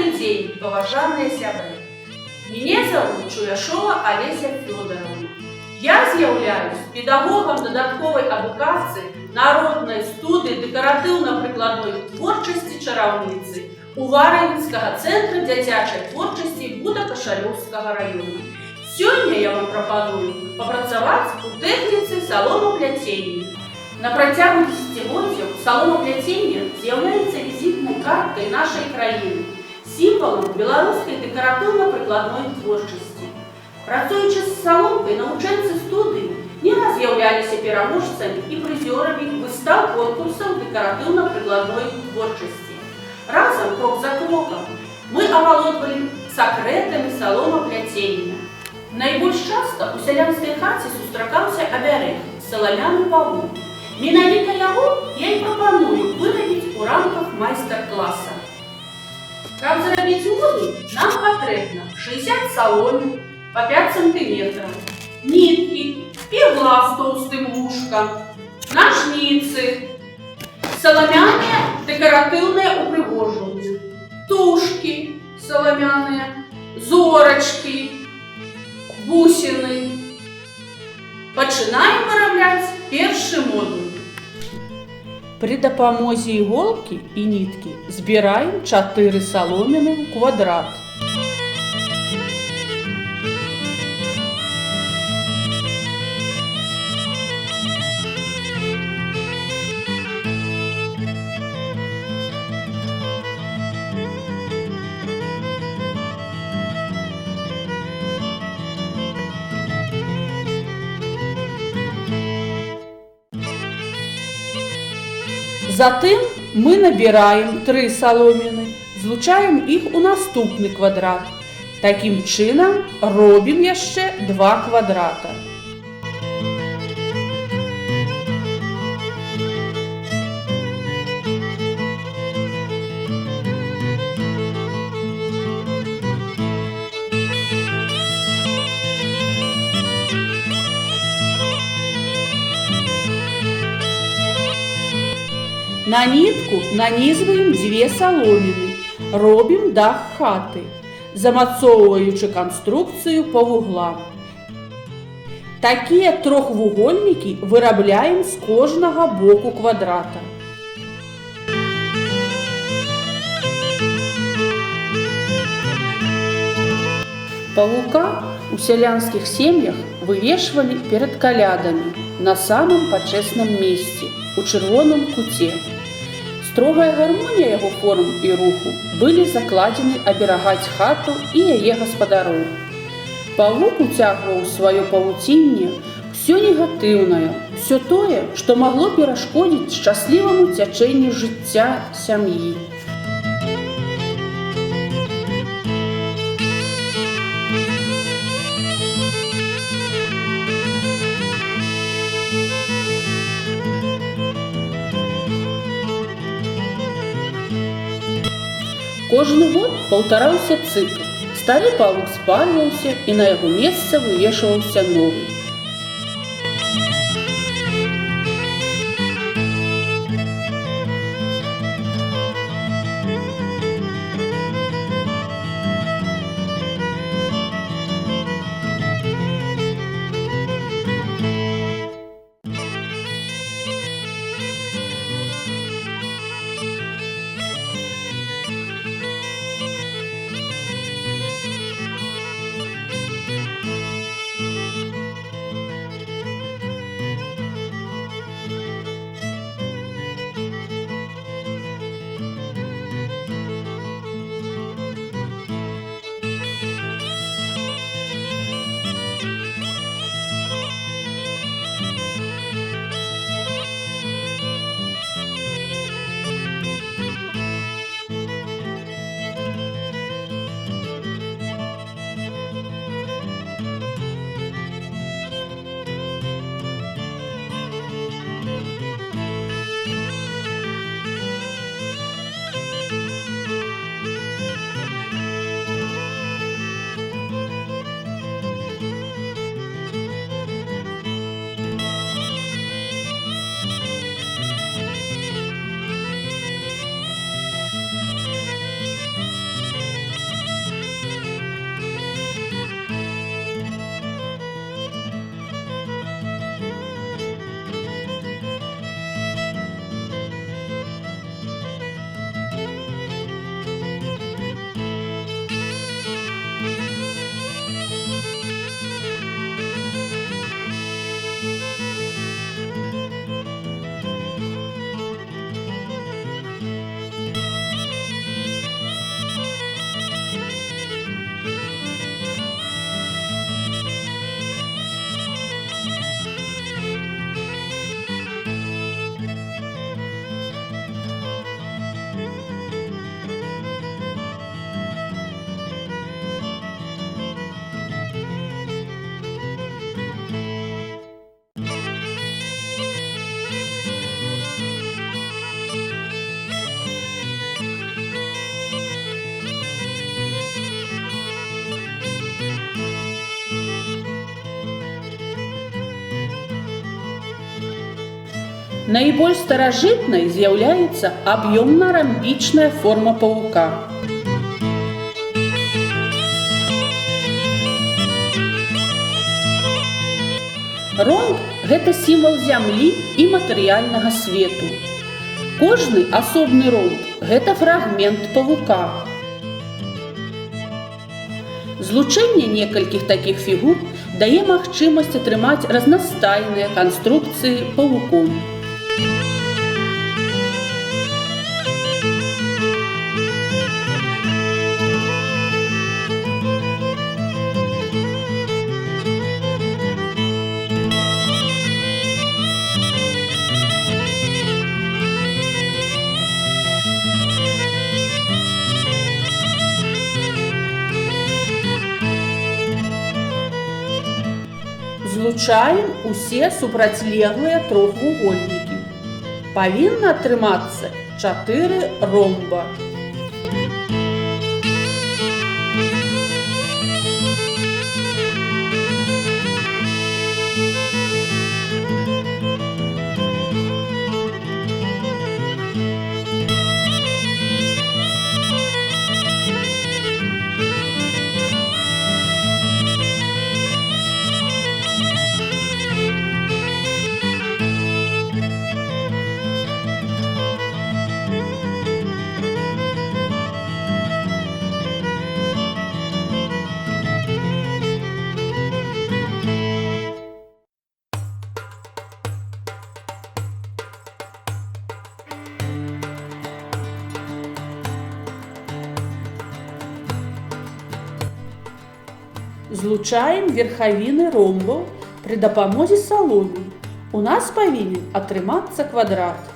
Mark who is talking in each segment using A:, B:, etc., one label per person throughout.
A: Добрый день, уважаемые сябры! Меня зовут Чуяшова Олеся Федоровна. Я з'являюсь педагогом додаткової адукації Народної студії декоративно-прикладної творчості чарівниці Уварівського центру дитячої творчості Будо-Кошелівського району. Сьогодні я вам пропоную попрацювати у техніці соломоплетіння. На протягу десятиліттів соломоплетіння з'являється візитною карткою нашої країни, символом білоруської декоративно-прикладної творчості. Працюючи з соломкою, навченці студії не раз з'являлися переможцями і призерами вистав конкурсів декоративно-прикладної творчості. Разом, крок за кроком, ми оволодували секретами соломоплетіння. Найбільш часто у селянській хаті зустрічався оберег – солом'яний павук. Менавіта його я і пропоную виробити у рамках майстер-класу. Щоб зробити воду, нам потрібно 60 соломин по 5 см, нитки, игла с толстым вушком, ножницы, соломяные декоративные упригоживания, тушки соломяные, зорочки, бусины. Починаем виробляти перший модуль.
B: При допомозі іголки і нитки збираємо 4 соломини в квадрат. Затым мы набираем 3 соломины, злучаем их у наступный квадрат. Таким чином робим яшчэ 2 квадрата. На нитку нанизываем 2 соломины, робим дах хаты, замацоўваючы конструкцию по вуглам. Такие трохвугольники вырабляем с кожного боку квадрата. Павука у селянских семьях вывешивали перед колядами на самом почесном месте, у чырвоным куце. Строгая гармонія яго форм і руху былі закладзены аберагаць хату і яе гаспадароў. Павук уцягваў сваё павуцінне ўсё негатыўнае, ўсё тое, што магло перашкодзіць шчасліваму цячэнню жыцця сям'і. Кожны год паўтараўся цыкл. Стары павук спальваўся і на яго месца вывешваўся новы. Найбольш старажытнай з'яўляецца аб'ёмна-рамбічная форма павука. Ромб – гэта сімвал зямлі і матэрыяльнага свету. Кожны асобны ромб – гэта фрагмент павука. Злучэнне некалькіх такіх фігур дае магчымасць атрымаць разнастайныя канструкцыі павуком. Злучаем усе супрацьлеглыя трохвугольнікі. Павінна атрымацца 4 ромба. Злучаем верхавіны ромбаў пры дапамозе саломі. У нас павінен атрымацца квадрат.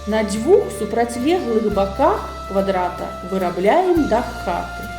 B: На 2 супрацьлеглых баках квадрата вырабляем дах хаты.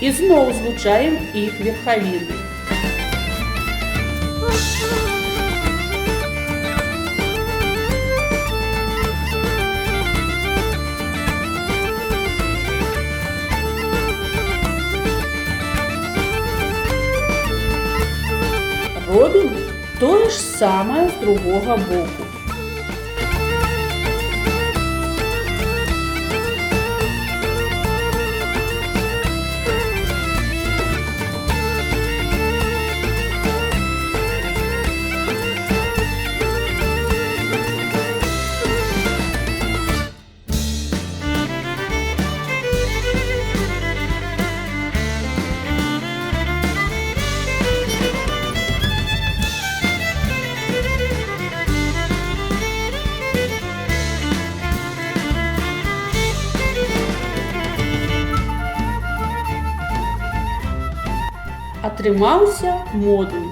B: І зноў злучаем іх верхавіны. Робім тое ж самае з другога боку. Атрымаўся модуль.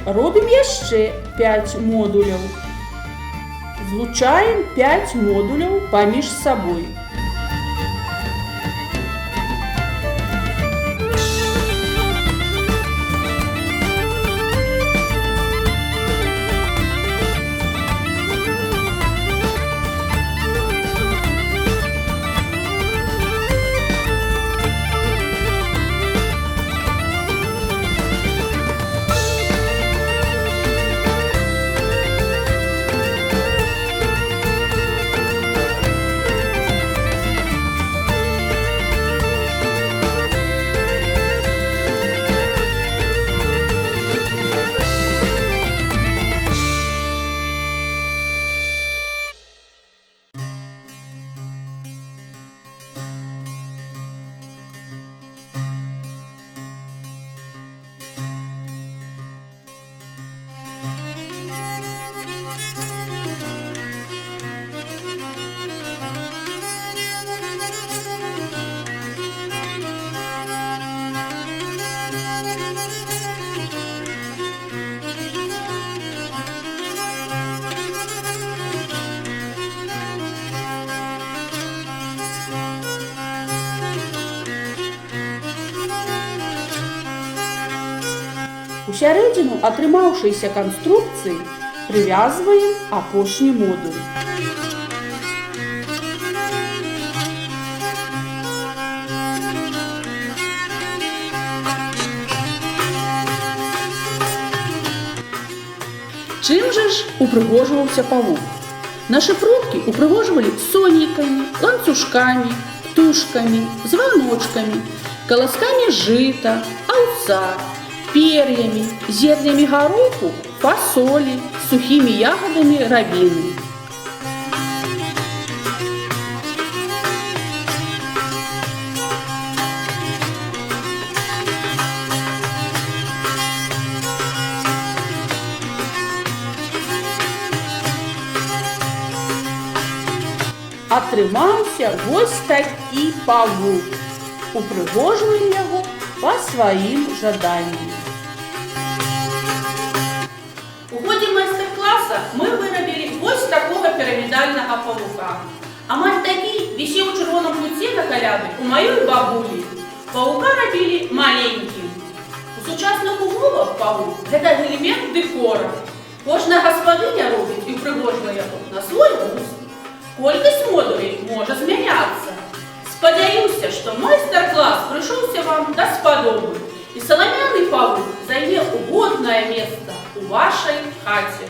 B: Робім яшчэ 5 модуляў. Злучаем 5 модуляў паміж сабой. У сярэдзіну атрымаўшейся канструкцыі прывязваем апошні модуль. Чым жа ж упрыгожваўся павук? На шыфроўкі упрыгожвалі сонейкамі, ланцужкамі, птушкамі, званочкамі, каласкамі жыта, аўса, пер'ямі, зернямі гароху, фасолі, сухімі ягадамі рабіны. Атрымаўся вось такі павук. Упрыгожваем яго па сваім жаданні.
A: У ходе майстар-класса мы вырабілі вось такога пірамідальнага павука. Амаль такі вісеў у чырвоным куце на каляды у маёй бабулі. Павука рабілі маленькім. У сучасных умовах павук – гэта элемент дэкора. Кожная гаспадыня робіць і упрыгожвае яго на свой густ. Колькасць модулей можа змяняцца. Спадзяюся, што майстар-клас прыйшоўся вам даспадобы, і саламяны павук займе угоднае месца ў вашай хаце.